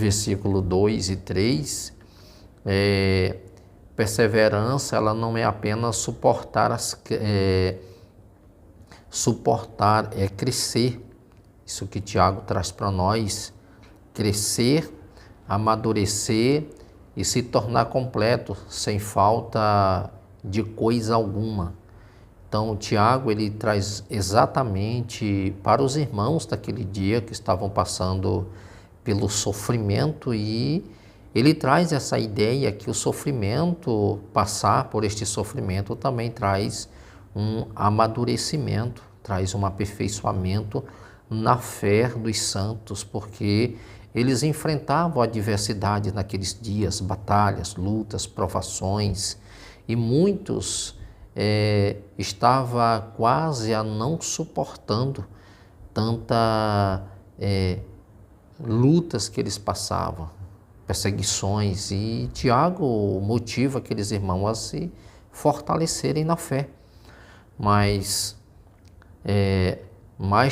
versículo 2 e 3, perseverança, ela não é apenas suportar, é crescer. Isso que Tiago traz para nós, crescer, amadurecer e se tornar completo, sem falta de coisa alguma. Então, o Tiago, ele traz exatamente para os irmãos daquele dia que estavam passando pelo sofrimento, e ele traz essa ideia que o sofrimento, passar por este sofrimento, também traz um amadurecimento, traz um aperfeiçoamento na fé dos santos, porque eles enfrentavam adversidades naqueles dias, batalhas, lutas, provações, e muitos estavam quase a não suportando tanta lutas que eles passavam, perseguições, e Tiago motiva aqueles irmãos a se fortalecerem na fé. Mas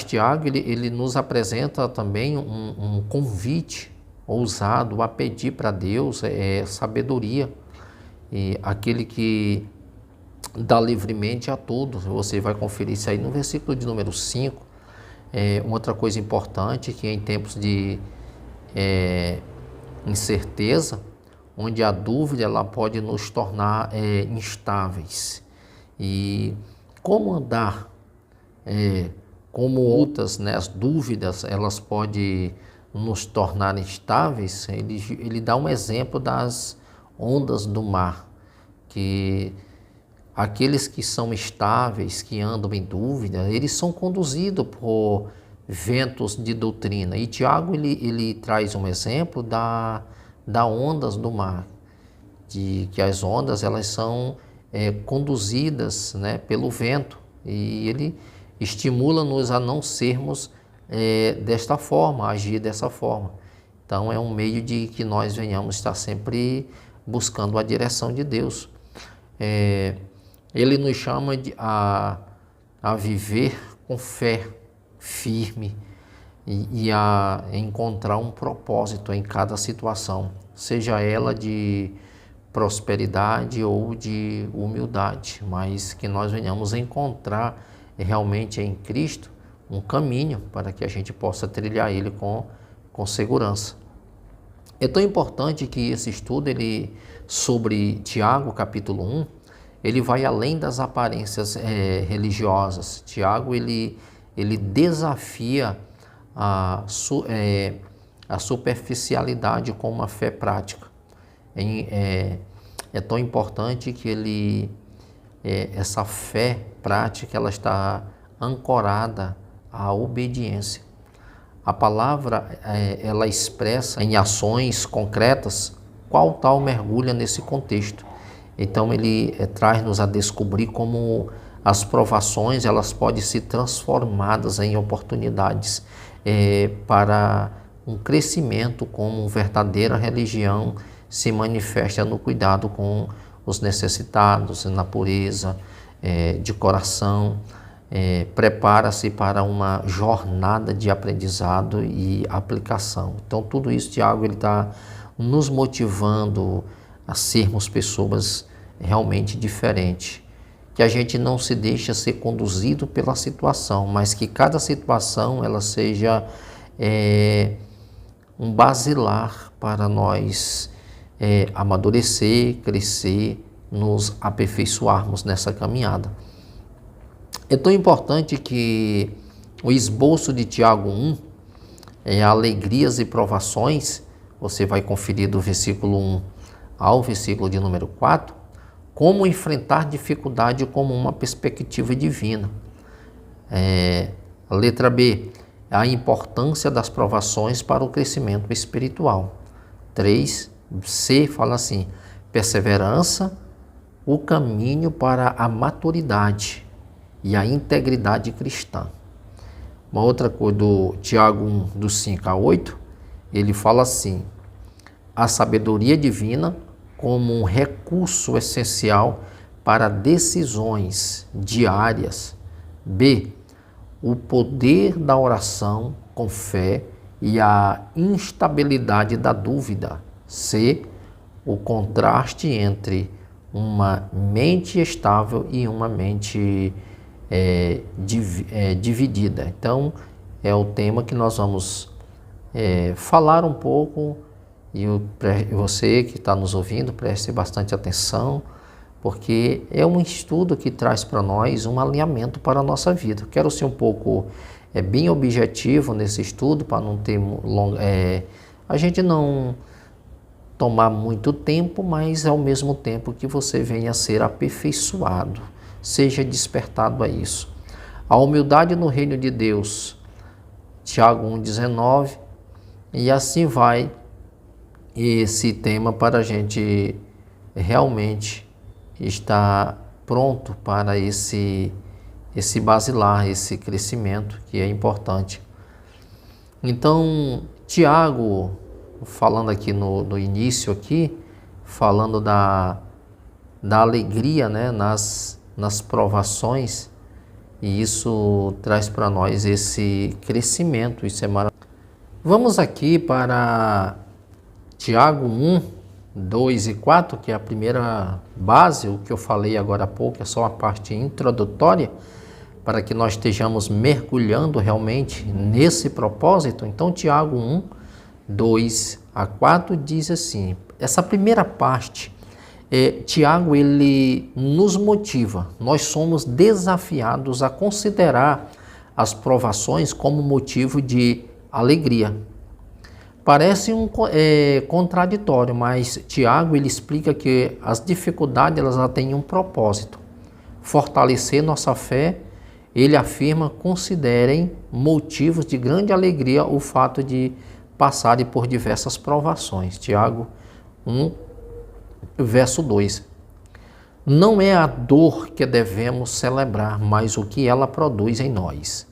Tiago, ele nos apresenta também um convite ousado a pedir para Deus sabedoria, e aquele que dá livremente a todos. Você vai conferir isso aí no versículo de número 5. Uma outra coisa importante, que em tempos de incerteza, onde a dúvida ela pode nos tornar instáveis. E como andar, como outras, né, as dúvidas, elas podem nos tornar instáveis. Ele dá um exemplo das ondas do mar, que aqueles que são estáveis, que andam em dúvida, eles são conduzidos por ventos de doutrina. E Tiago, ele traz um exemplo da ondas do mar, de que as ondas elas são conduzidas, né, pelo vento, e ele estimula-nos a não sermos desta forma, a agir dessa forma. Então é um meio de que nós venhamos estar sempre buscando a direção de Deus. Ele nos chama a viver com fé firme e a encontrar um propósito em cada situação, seja ela de prosperidade ou de humildade, mas que nós venhamos encontrar realmente em Cristo um caminho para que a gente possa trilhar ele com segurança. É tão importante que esse estudo sobre Tiago, capítulo 1, ele vai além das aparências religiosas. Tiago, ele desafia a superficialidade com uma fé prática. É tão importante que essa fé prática ela está ancorada à obediência. A palavra ela expressa em ações concretas qual tal mergulha nesse contexto. Então ele traz-nos a descobrir como as provações elas podem ser transformadas em oportunidades para um crescimento, como verdadeira religião se manifesta no cuidado com os necessitados, na pureza de coração, prepara-se para uma jornada de aprendizado e aplicação. Então tudo isso, Tiago, ele está nos motivando a sermos pessoas realmente diferentes, que a gente não se deixa ser conduzido pela situação, mas que cada situação ela seja um basilar para nós amadurecer, crescer, nos aperfeiçoarmos nessa caminhada. É tão importante que o esboço de Tiago 1, alegrias e provações, você vai conferir do versículo 1 ao versículo de número 4, como enfrentar dificuldade como uma perspectiva divina. A letra B, a importância das provações para o crescimento espiritual. 3C fala assim, perseverança, o caminho para a maturidade e a integridade cristã. Uma outra coisa do Tiago 1, do 5 a 8, ele fala assim, a sabedoria divina como um recurso essencial para decisões diárias. B, o poder da oração com fé e a instabilidade da dúvida. C, o contraste entre uma mente estável e uma mente dividida. Então, é o tema que nós vamos falar um pouco, e você que está nos ouvindo, preste bastante atenção, porque é um estudo que traz para nós um alinhamento para a nossa vida. Quero ser um pouco bem objetivo nesse estudo, para não ter a gente não tomar muito tempo, mas ao mesmo tempo que você venha a ser aperfeiçoado, seja despertado a isso. A humildade no reino de Deus, Tiago 1,19, e assim vai esse tema para a gente realmente estar pronto para esse basilar, esse crescimento que é importante. Então, Tiago, falando aqui no início aqui, falando da alegria, né, nas provações, e isso traz para nós esse crescimento, isso é maravilhoso. Vamos aqui para Tiago 1, 2 e 4, que é a primeira base, o que eu falei agora há pouco, é só a parte introdutória, para que nós estejamos mergulhando realmente nesse propósito. Então, Tiago 1, 2 a 4 diz assim, essa primeira parte, Tiago ele nos motiva, nós somos desafiados a considerar as provações como motivo de alegria. Parece contraditório, mas Tiago ele explica que as dificuldades elas têm um propósito, fortalecer nossa fé. Ele afirma, considerem motivos de grande alegria o fato de passarem por diversas provações. Tiago 1, verso 2. Não é a dor que devemos celebrar, mas o que ela produz em nós.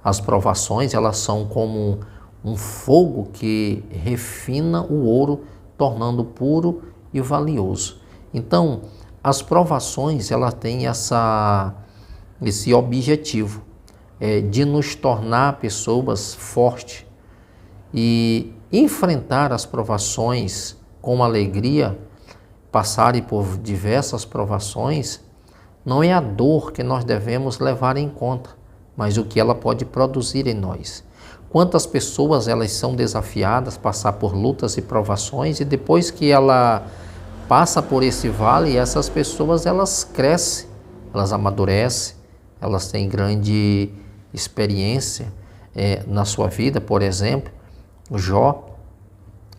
As provações elas são como um fogo que refina o ouro, tornando puro e valioso. Então, as provações elas têm esse objetivo de nos tornar pessoas fortes, e enfrentar as provações com alegria, passarem por diversas provações, não é a dor que nós devemos levar em conta, mas o que ela pode produzir em nós. Quantas pessoas elas são desafiadas a passar por lutas e provações, e depois que ela passa por esse vale, essas pessoas elas crescem, elas amadurecem, elas têm grande experiência na sua vida. Por exemplo, Jó,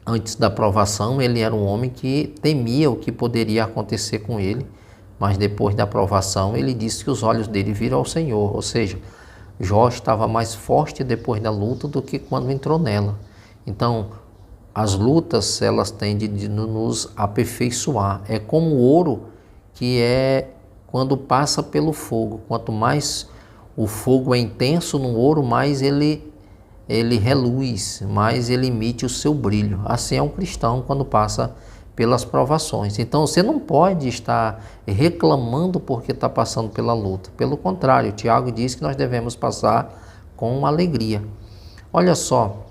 antes da provação, ele era um homem que temia o que poderia acontecer com ele, mas depois da provação ele disse que os olhos dele viram ao Senhor, ou seja, Jó estava mais forte depois da luta do que quando entrou nela. Então, as lutas, elas tendem de nos aperfeiçoar. É como o ouro que quando passa pelo fogo. Quanto mais o fogo é intenso no ouro, mais ele reluz, mais ele emite o seu brilho. Assim é um cristão quando passa pelas provações. Então você não pode estar reclamando porque está passando pela luta. Pelo contrário, Tiago diz que nós devemos passar com alegria. Olha só,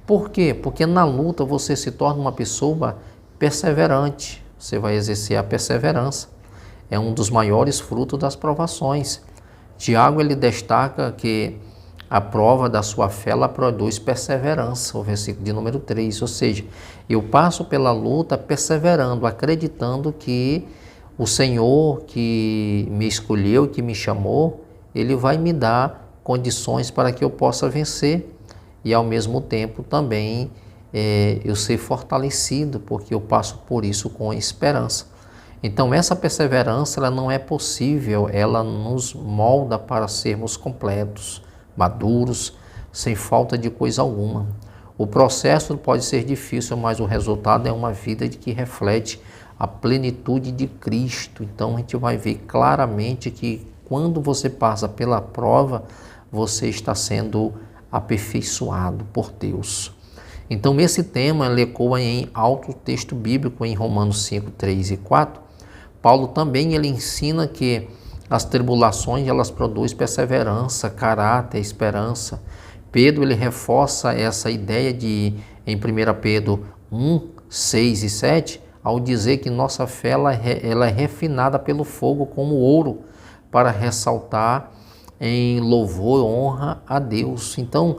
por quê? Porque na luta você se torna uma pessoa perseverante. Você vai exercer a perseverança. É um dos maiores frutos das provações. Tiago ele destaca que a prova da sua fé ela produz perseverança, o versículo de número 3, ou seja, eu passo pela luta perseverando, acreditando que o Senhor que me escolheu, que me chamou, Ele vai me dar condições para que eu possa vencer e ao mesmo tempo também eu ser fortalecido, porque eu passo por isso com esperança. Então essa perseverança ela não é possível, ela nos molda para sermos completos, maduros, sem falta de coisa alguma. O processo pode ser difícil, mas o resultado é uma vida que reflete a plenitude de Cristo. Então a gente vai ver claramente que quando você passa pela prova, você está sendo aperfeiçoado por Deus. Então esse tema ecoa em alto texto bíblico em Romanos 5, 3 e 4. Paulo também ele ensina que as tribulações elas produzem perseverança, caráter, esperança. Pedro ele reforça essa ideia em 1 Pedro 1, 6 e 7, ao dizer que nossa fé ela é refinada pelo fogo como ouro, para ressaltar em louvor e honra a Deus. Então,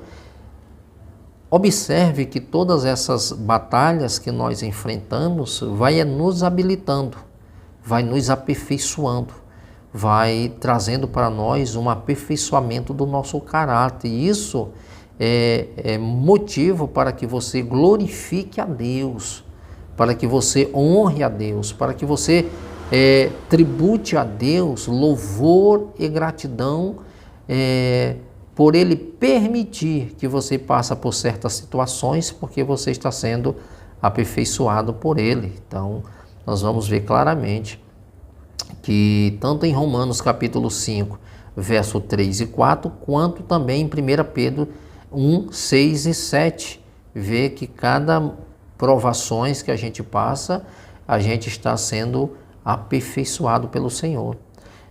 observe que todas essas batalhas que nós enfrentamos vai nos habilitando, vai nos aperfeiçoando, vai trazendo para nós um aperfeiçoamento do nosso caráter. E isso é motivo para que você glorifique a Deus, para que você honre a Deus, para que você tribute a Deus louvor e gratidão por Ele permitir que você passe por certas situações, porque você está sendo aperfeiçoado por Ele. Então, nós vamos ver claramente que tanto em Romanos capítulo 5, verso 3 e 4, quanto também em 1 Pedro 1, 6 e 7, vê que cada provações que a gente passa, a gente está sendo aperfeiçoado pelo Senhor.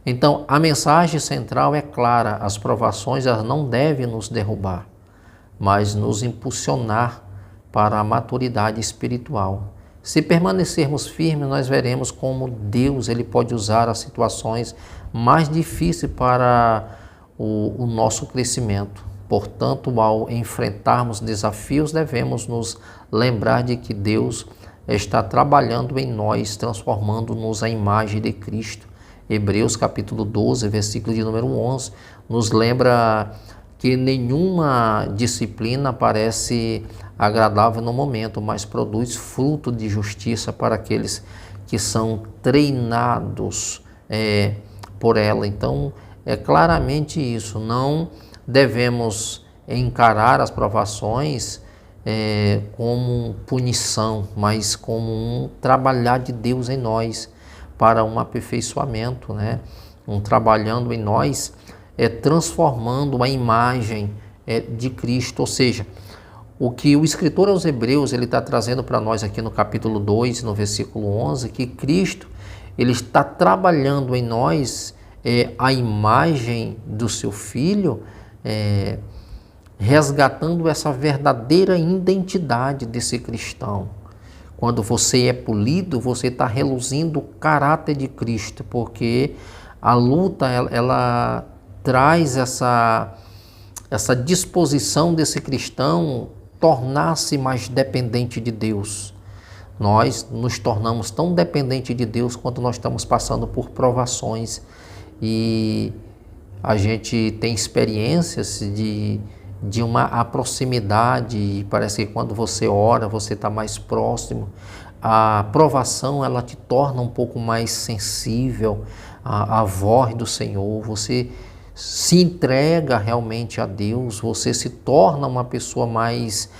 Então, a mensagem central é clara: as provações elas não devem nos derrubar, mas nos impulsionar para a maturidade espiritual. Se permanecermos firmes, nós veremos como Deus ele pode usar as situações mais difíceis para o nosso crescimento. Portanto, ao enfrentarmos desafios, devemos nos lembrar de que Deus está trabalhando em nós, transformando-nos à imagem de Cristo. Hebreus capítulo 12, versículo de número 11, nos lembra que nenhuma disciplina parece agradável no momento, mas produz fruto de justiça para aqueles que são treinados por ela. Então, é claramente isso, não devemos encarar as provações como punição, mas como um trabalhar de Deus em nós para um aperfeiçoamento, né? Trabalhando em nós, transformando a imagem de Cristo. Ou seja, o que o escritor aos Hebreus ele está trazendo para nós aqui no capítulo 2, no versículo 11, que Cristo ele está trabalhando em nós a imagem do seu Filho, resgatando essa verdadeira identidade desse cristão. Quando você é polido, você está reluzindo o caráter de Cristo, porque a luta ela traz essa disposição desse cristão tornar-se mais dependente de Deus. Nós nos tornamos tão dependentes de Deus quando nós estamos passando por provações, e a gente tem experiências de uma proximidade, e parece que quando você ora, você está mais próximo. A provação, ela te torna um pouco mais sensível à voz do Senhor, você se entrega realmente a Deus, você se torna uma pessoa mais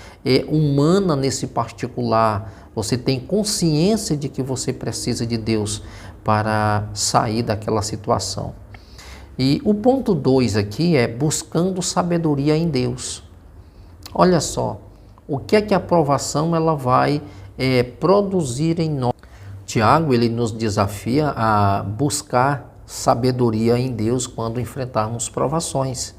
humana nesse particular, você tem consciência de que você precisa de Deus para sair daquela situação. E o ponto 2 aqui é buscando sabedoria em Deus. Olha só, o que é que a provação ela vai produzir em nós? Tiago ele nos desafia a buscar sabedoria em Deus quando enfrentarmos provações.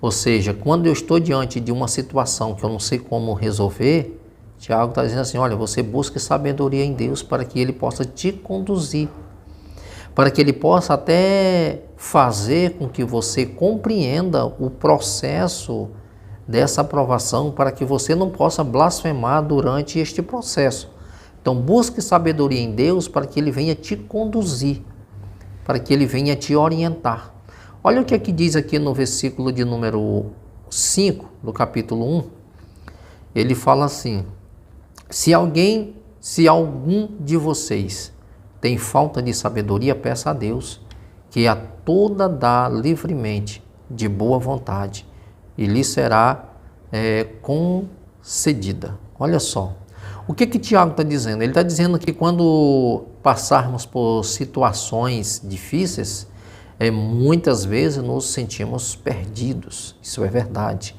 Ou seja, quando eu estou diante de uma situação que eu não sei como resolver, Tiago está dizendo assim, olha, você busque sabedoria em Deus para que Ele possa te conduzir, para que Ele possa até fazer com que você compreenda o processo dessa aprovação, para que você não possa blasfemar durante este processo. Então busque sabedoria em Deus para que Ele venha te conduzir, para que Ele venha te orientar. Olha o que aqui diz aqui no versículo de número 5, do capítulo 1. Ele fala assim, se algum de vocês tem falta de sabedoria, peça a Deus, que a toda dá livremente, de boa vontade, e lhe será concedida. Olha só, o que Tiago está dizendo? Ele está dizendo que quando passarmos por situações difíceis, muitas vezes nos sentimos perdidos, isso é verdade.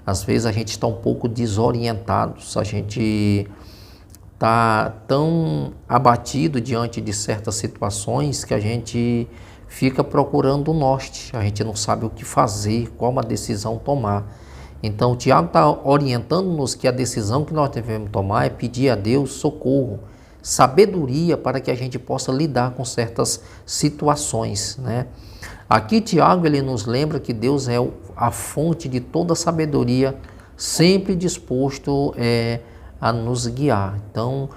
Às vezes a gente está um pouco desorientado, a gente está tão abatido diante de certas situações que a gente fica procurando o norte, a gente não sabe o que fazer, qual uma decisão tomar. Então, o Tiago está orientando-nos que a decisão que nós devemos tomar é pedir a Deus socorro, sabedoria para que a gente possa lidar com certas situações, né? Aqui Tiago ele nos lembra que Deus é a fonte de toda sabedoria, sempre disposto a nos guiar. Então,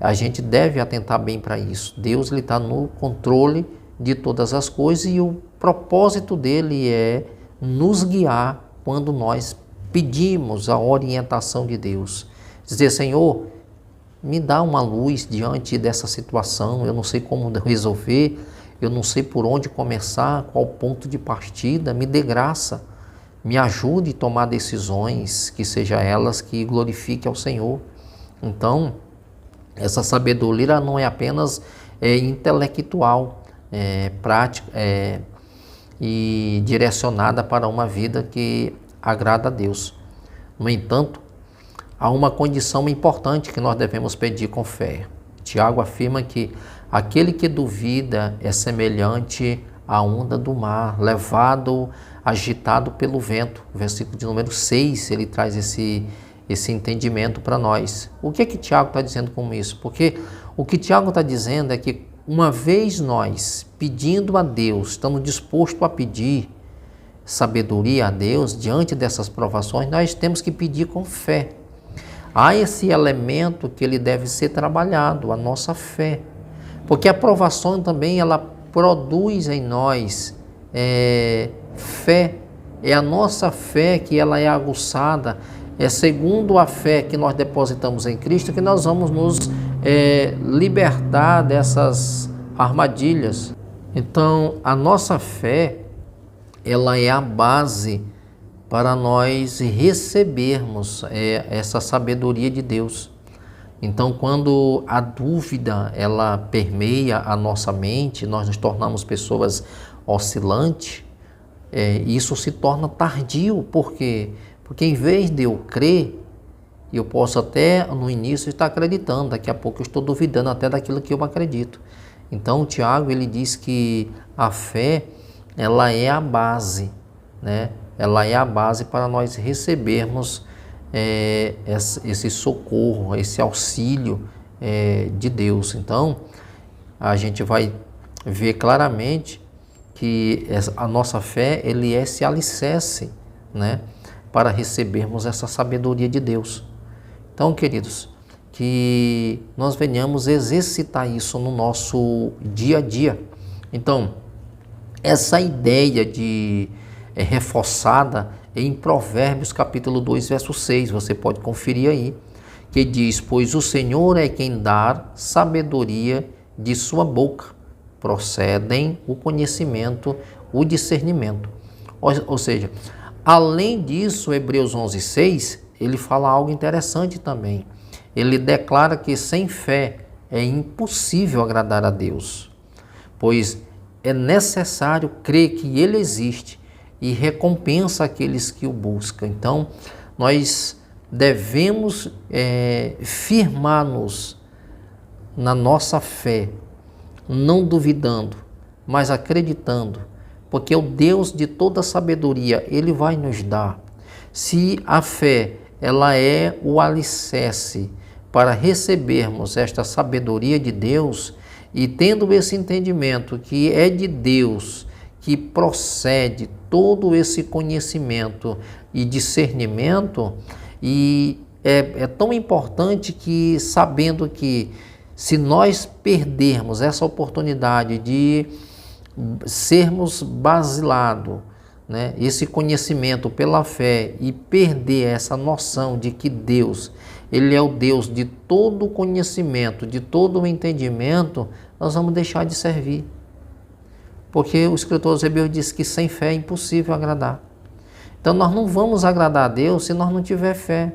a gente deve atentar bem para isso. Deus está no controle de todas as coisas e o propósito dele é nos guiar quando nós pedimos a orientação de Deus. Dizer, Senhor, me dá uma luz diante dessa situação, eu não sei como resolver, eu não sei por onde começar, qual ponto de partida, me dê graça, me ajude a tomar decisões, que sejam elas que glorifiquem ao Senhor. Então, essa sabedoria não é apenas intelectual, prática e direcionada para uma vida que agrada a Deus. No entanto, há uma condição importante que nós devemos pedir com fé. Tiago afirma que aquele que duvida é semelhante à onda do mar, levado, agitado pelo vento. O versículo de número 6, ele traz esse entendimento para nós. O que é que Tiago está dizendo com isso? Porque o que Tiago está dizendo é que uma vez nós pedindo a Deus, estamos dispostos a pedir sabedoria a Deus diante dessas provações, nós temos que pedir com fé. Há esse elemento que ele deve ser trabalhado, a nossa fé. Porque a provação também ela produz em nós fé. É a nossa fé que ela é aguçada. É segundo a fé que nós depositamos em Cristo que nós vamos nos libertar dessas armadilhas. Então, a nossa fé, ela é a base para nós recebermos essa sabedoria de Deus. Então, quando a dúvida ela permeia a nossa mente, nós nos tornamos pessoas oscilantes, isso se torna tardio. Por quê? Porque em vez de eu crer, eu posso até no início estar acreditando, daqui a pouco eu estou duvidando até daquilo que eu acredito. Então, o Tiago ele diz que a fé ela é a base, né? Ela é a base para nós recebermos esse socorro, esse auxílio de Deus. Então, a gente vai ver claramente que a nossa fé ele é esse alicerce, né? Para recebermos essa sabedoria de Deus. Então, queridos, que nós venhamos exercitar isso no nosso dia a dia. Então, essa ideia reforçada em Provérbios capítulo 2, verso 6, você pode conferir aí, que diz, pois o Senhor é quem dá sabedoria de sua boca, procedem o conhecimento, o discernimento. Ou seja, além disso, Hebreus 11, 6, ele fala algo interessante também. Ele declara que sem fé é impossível agradar a Deus, pois é necessário crer que Ele existe e recompensa aqueles que o buscam. Então, nós devemos firmar-nos na nossa fé, não duvidando, mas acreditando, porque o Deus de toda sabedoria, Ele vai nos dar. Se a fé ela é o alicerce para recebermos esta sabedoria de Deus, e tendo esse entendimento que é de Deus, que procede todo esse conhecimento e discernimento, e é tão importante que, sabendo que se nós perdermos essa oportunidade de sermos basilados, né, esse conhecimento pela fé, e perder essa noção de que Deus, Ele é o Deus de todo o conhecimento, de todo o entendimento, nós vamos deixar de servir. Porque o escritor aos Hebreus diz que sem fé é impossível agradar. Então nós não vamos agradar a Deus se nós não tiver fé.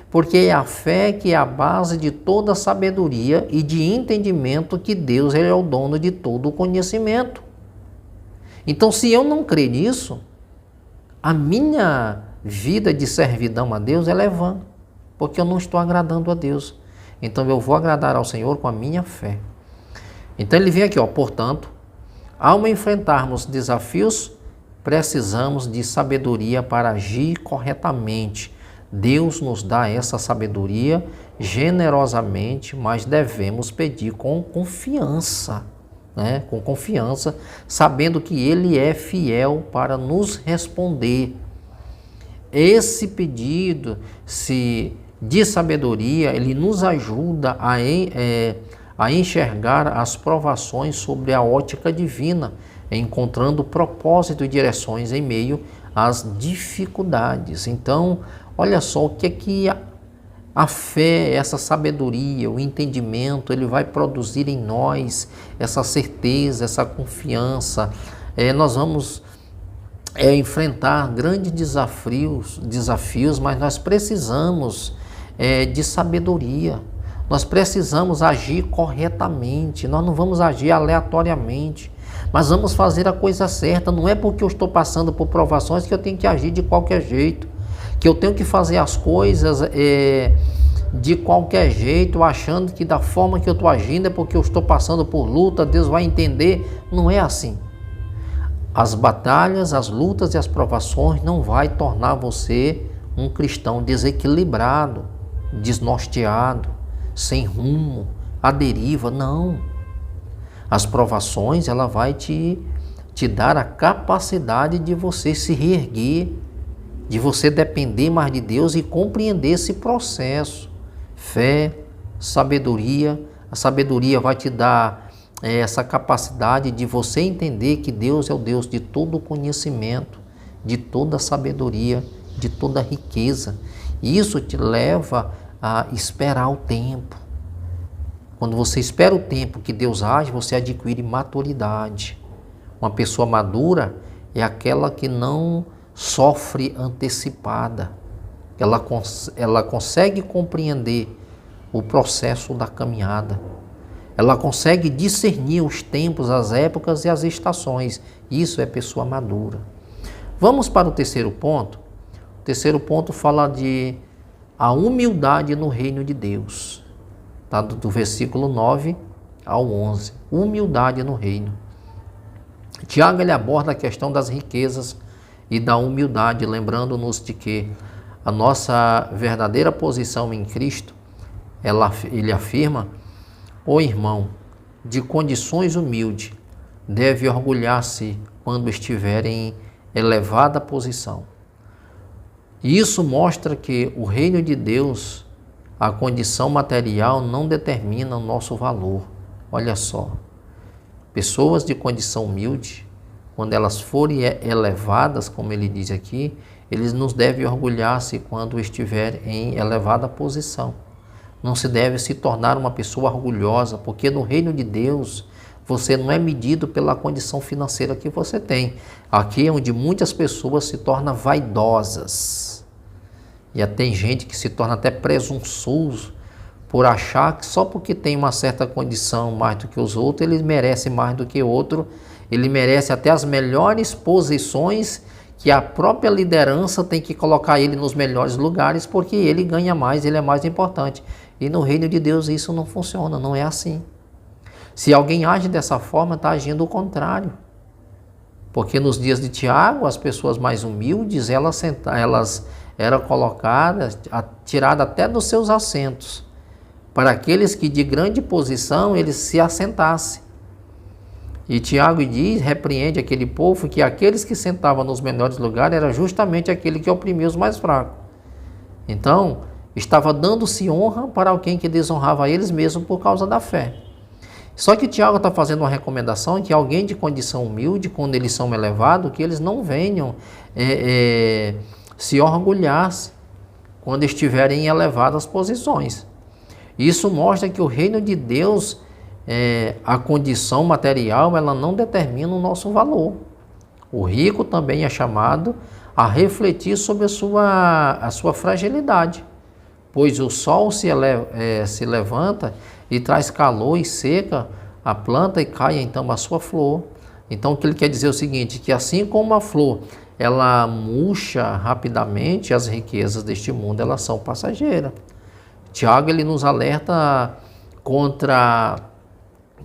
Porque é a fé que é a base de toda a sabedoria e de entendimento que Deus ele é o dono de todo o conhecimento. Então, se eu não crer nisso, a minha vida de servidão a Deus ela é vã, porque eu não estou agradando a Deus. Então, eu vou agradar ao Senhor com a minha fé. Então, ele vem aqui, portanto, ao enfrentarmos desafios precisamos de sabedoria para agir corretamente. Deus nos dá essa sabedoria generosamente, mas devemos pedir com confiança, né? Com confiança, sabendo que Ele é fiel para nos responder. Esse pedido de sabedoria, ele nos ajuda a enxergar as provações sobre a ótica divina, encontrando propósito e direções em meio às dificuldades. Então, olha só o que é que a fé, essa sabedoria, o entendimento, ele vai produzir em nós essa certeza, essa confiança. Nós vamos enfrentar grandes desafios, mas nós precisamos de sabedoria. Nós precisamos agir corretamente, nós não vamos agir aleatoriamente, mas vamos fazer a coisa certa. Não é porque eu estou passando por provações que eu tenho que agir de qualquer jeito, que eu tenho que fazer as coisas de qualquer jeito, achando que da forma que eu estou agindo é porque eu estou passando por luta, Deus vai entender. Não é assim. As batalhas, as lutas e as provações não vai tornar você um cristão desequilibrado, desnorteado, sem rumo, à deriva. Não. As provações, ela vai te dar a capacidade de você se reerguer, de você depender mais de Deus e compreender esse processo. Fé, sabedoria. A sabedoria vai te dar essa capacidade de você entender que Deus é o Deus de todo conhecimento, de toda sabedoria, de toda riqueza. E isso te leva a esperar o tempo. Quando você espera o tempo que Deus age, você adquire maturidade. Uma pessoa madura é aquela que não sofre antecipada. Ela consegue compreender o processo da caminhada. Ela consegue discernir os tempos, as épocas e as estações. Isso é pessoa madura. Vamos para o terceiro ponto. O terceiro ponto fala de a humildade no reino de Deus. Tá? Do versículo 9 ao 11. Humildade no reino. Tiago ele aborda a questão das riquezas e da humildade, lembrando-nos de que a nossa verdadeira posição em Cristo, ele afirma: o irmão de condições humildes deve orgulhar-se quando estiver em elevada posição. E isso mostra que o reino de Deus, a condição material não determina o nosso valor. Olha só, pessoas de condição humilde, quando elas forem elevadas, como ele diz aqui, eles nos devem orgulhar-se quando estiver em elevada posição. Não se deve se tornar uma pessoa orgulhosa, porque no reino de Deus você não é medido pela condição financeira que você tem. Aqui é onde muitas pessoas se tornam vaidosas. E tem gente que se torna até presunçoso por achar que só porque tem uma certa condição mais do que os outros, ele merece mais do que o outro, ele merece até as melhores posições, que a própria liderança tem que colocar ele nos melhores lugares, porque ele ganha mais, ele é mais importante. E no reino de Deus isso não funciona, não é assim. Se alguém age dessa forma, está agindo o contrário. Porque nos dias de Tiago, as pessoas mais humildes, elas eram colocadas, tiradas até dos seus assentos, para aqueles que de grande posição eles se assentassem. E Tiago repreende aquele povo que aqueles que sentavam nos melhores lugares era justamente aquele que oprimia os mais fracos. Então, estava dando-se honra para alguém que desonrava eles mesmo por causa da fé. Só que Tiago está fazendo uma recomendação que alguém de condição humilde, quando eles são elevados, que eles não venham se orgulhar quando estiverem em elevadas posições. Isso mostra que o reino de Deus, a condição material, ela não determina o nosso valor. O rico também é chamado a refletir sobre a sua fragilidade, pois o sol se levanta e traz calor e seca a planta e cai então a sua flor. Então o que ele quer dizer é o seguinte, que assim como a flor ela murcha rapidamente, as riquezas deste mundo elas são passageiras. Tiago ele nos alerta contra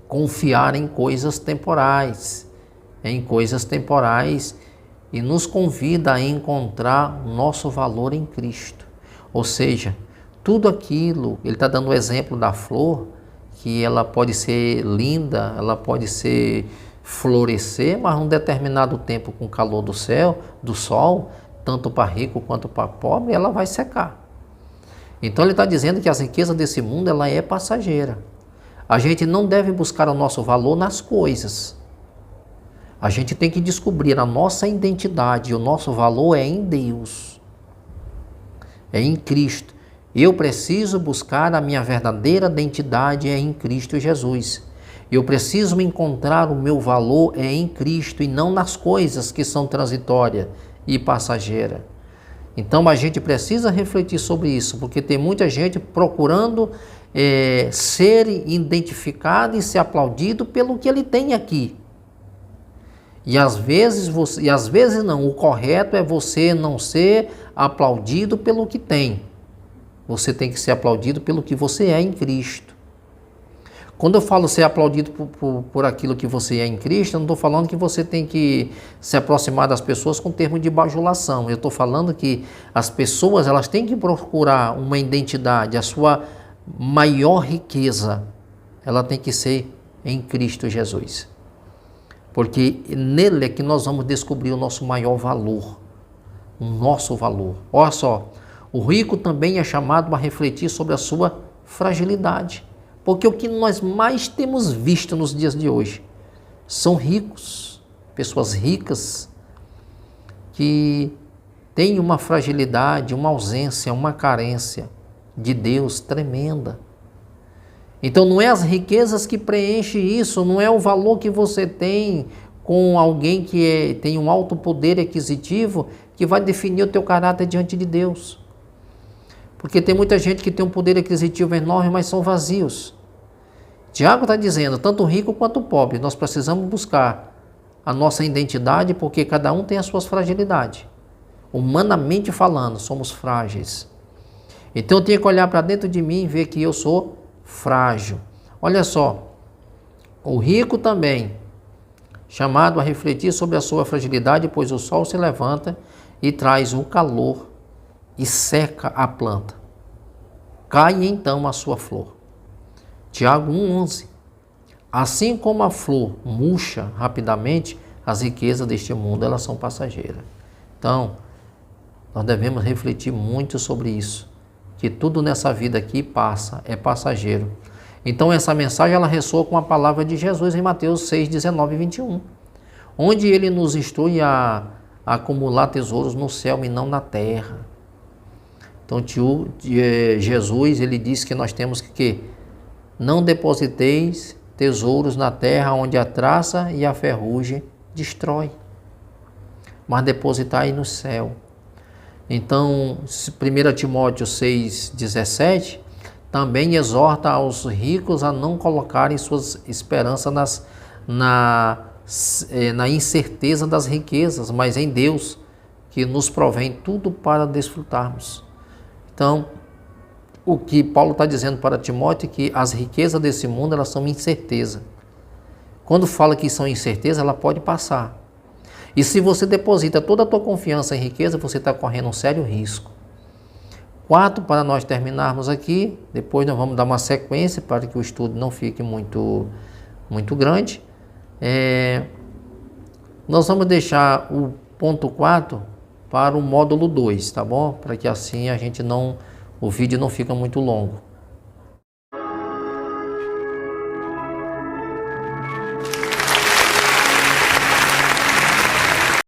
confiar em coisas temporais, e nos convida a encontrar o nosso valor em Cristo. Ou seja, tudo aquilo, ele está dando o exemplo da flor, que ela pode ser linda, ela pode florescer, mas num determinado tempo, com o calor do céu, do sol, tanto para rico quanto para pobre, ela vai secar. Então ele está dizendo que as riquezas desse mundo, ela é passageira. A gente não deve buscar o nosso valor nas coisas. A gente tem que descobrir a nossa identidade, o nosso valor é em Deus, é em Cristo. Eu preciso buscar a minha verdadeira identidade é em Cristo Jesus. Eu preciso encontrar o meu valor é em Cristo e não nas coisas que são transitórias e passageiras. Então a gente precisa refletir sobre isso, porque tem muita gente procurando ser identificado e ser aplaudido pelo que ele tem aqui. E às vezes não, o correto é você não ser aplaudido pelo que tem. Você tem que ser aplaudido pelo que você é em Cristo. Quando eu falo ser aplaudido por aquilo que você é em Cristo, eu não estou falando que você tem que se aproximar das pessoas com termo de bajulação. Eu estou falando que as pessoas elas têm que procurar uma identidade, a sua maior riqueza, ela tem que ser em Cristo Jesus. Porque nele é que nós vamos descobrir o nosso maior valor, o nosso valor. Olha só, o rico também é chamado a refletir sobre a sua fragilidade. Porque o que nós mais temos visto nos dias de hoje são ricos, pessoas ricas que têm uma fragilidade, uma ausência, uma carência de Deus tremenda. Então não é as riquezas que preenchem isso, não é o valor que você tem com alguém que tem um alto poder aquisitivo que vai definir o teu caráter diante de Deus. Porque tem muita gente que tem um poder aquisitivo enorme, mas são vazios. Tiago está dizendo, tanto o rico quanto o pobre, nós precisamos buscar a nossa identidade, porque cada um tem as suas fragilidades. Humanamente falando, somos frágeis. Então eu tenho que olhar para dentro de mim e ver que eu sou frágil. Olha só, o rico também, chamado a refletir sobre a sua fragilidade, pois o sol se levanta e traz o calor e seca a planta. Cai então a sua flor. Tiago 1,11. Assim como a flor murcha rapidamente, as riquezas deste mundo elas são passageiras. Então, nós devemos refletir muito sobre isso, que tudo nessa vida aqui passa, é passageiro. Então essa mensagem ela ressoa com a palavra de Jesus em Mateus 6, 19 e 21, onde ele nos instrui a acumular tesouros no céu e não na terra. Então Jesus ele diz que nós temos que não depositeis tesouros na terra onde a traça e a ferrugem destrói, mas depositai no céu. Então 1 Timóteo 6,17 também exorta aos ricos a não colocarem suas esperanças na incerteza das riquezas, mas em Deus, que nos provém tudo para desfrutarmos. Então, o que Paulo está dizendo para Timóteo é que as riquezas desse mundo elas são incerteza. Quando fala que são incerteza, ela pode passar. E se você deposita toda a tua confiança em riqueza, você está correndo um sério risco. 4, para nós terminarmos aqui, depois nós vamos dar uma sequência para que o estudo não fique muito grande. Nós vamos deixar o ponto 4 para o módulo 2, tá bom? Para que assim o vídeo não fique muito longo.